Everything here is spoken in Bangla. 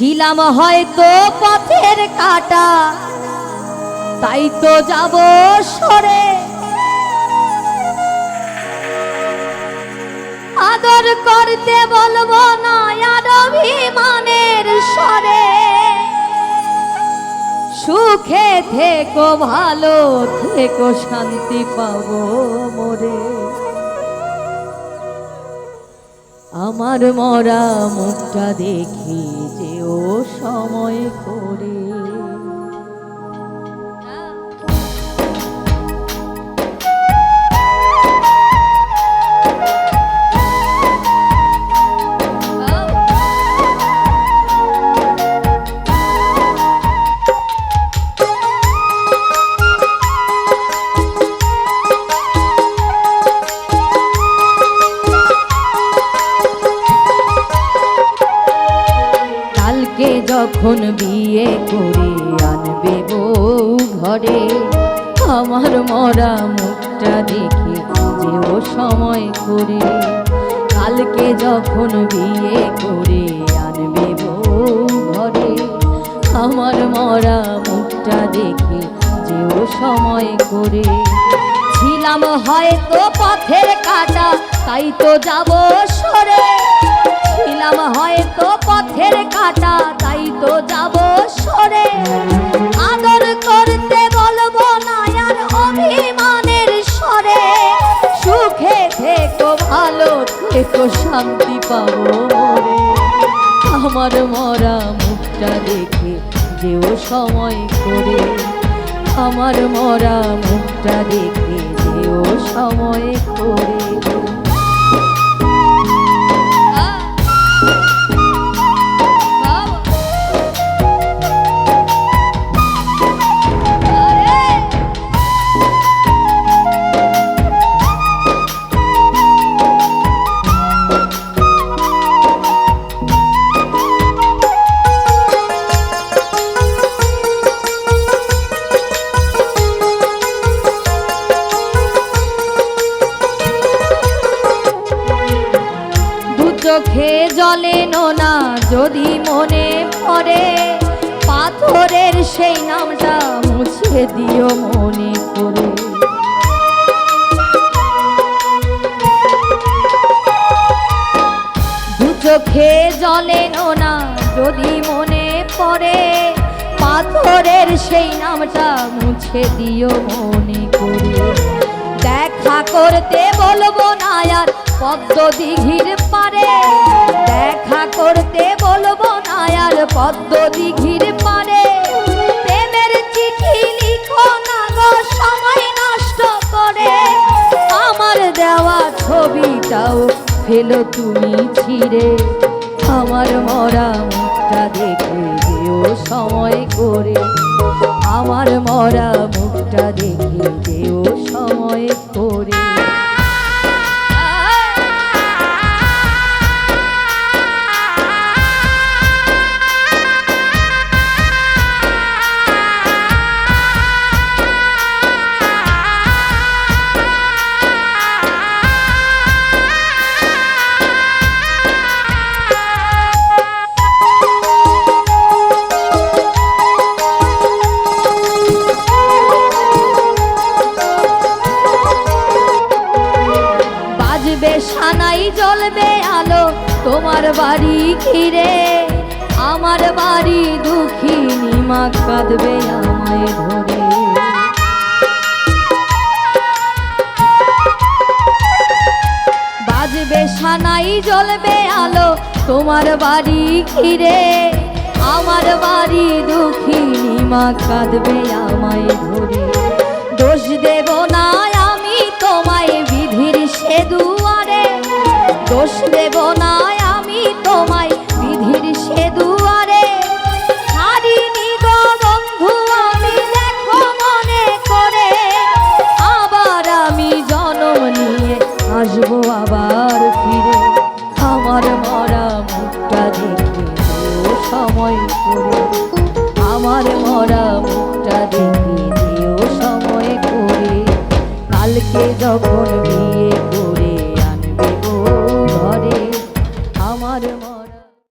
ছিলাম হয়তো পথের কাটা, তাই তো যাব সরে। আদর করতে বলবো না আর অভিমানের স্বরে। সুখে থেকো ভালো থেকো শান্তি পাবো মোরে। আমার মরা মুখটা দেখি যেও সময় করে। যখন বিয়ে করে আনবে বউ ঘরে, আমার মরা মুখটা দেখে যেও সময় করে। কালকে যখন বিয়ে করে আনবে বউ ঘরে, আমার মরা মুখটা দেখে যেও সময় করে। ছিলাম হয়তো পথের কাটা, তাই তো যাব সরে। ছিলাম হয়তো পথের কাটা, তাই তো যাব সরে। আদর করতে বলবো না আর অভিমানের স্বরে। সুখে থেকো ভালো থেকো শান্তি পাবো মোরে। আমার মরা মুখটা দেখে যেও সময় করে। আমার মরা মুখটা দেখে যেও সময় করে। চোখে জলে নোনা যদি মনে পড়ে, পাথরের সেই নামটা মুছে দিও মনে করে। দু চোখে জলে নোনা যদি মনে পড়ে, পাথরের সেই নামটা মুছে দিও মনে করে। দেখা করতে বলবো না আর পদ্ম দিঘির পারে। দেখা করতে বলবো না আর পদ্ম দিঘির পারে। প্রেমের চিঠি লিখো না গো সময় নষ্ট করে। আমার দেওয়া ছবিটাও ফেলো তুমি ছিঁড়ে। আমার মরা মুখটা দেখে যেও সময় করে। আমার মরা মুখটা দেখে যেও সময় করে। সানাই জ্বলবে আলো তোমার বাড়ি ঘিরে। আমার বাড়ি দুঃখিনী মা কাঁদবে আমায় ধরে। বাজবে সানাই জ্বলবে আলো তোমার বাড়ি ঘিরে। আমার বাড়ি দুঃখিনী মা কাঁদবে আমায় ধরে। দোষ দেব না আমি তোমায় বিধির সে দুয়ারে। দোষ দেব না আমি তোমায় বিধির সে দুয়ারে। হারিনি গো বন্ধু আমি দেখো মনে করে। আবার আমি জন্ম নিয়ে আসবো আবার ফিরে। আমার মরা মুখটা দেখে যেও সময় করে। আমার মরা মুখটা দেখে যেও সময় করে। কালকে যখন বিয়ে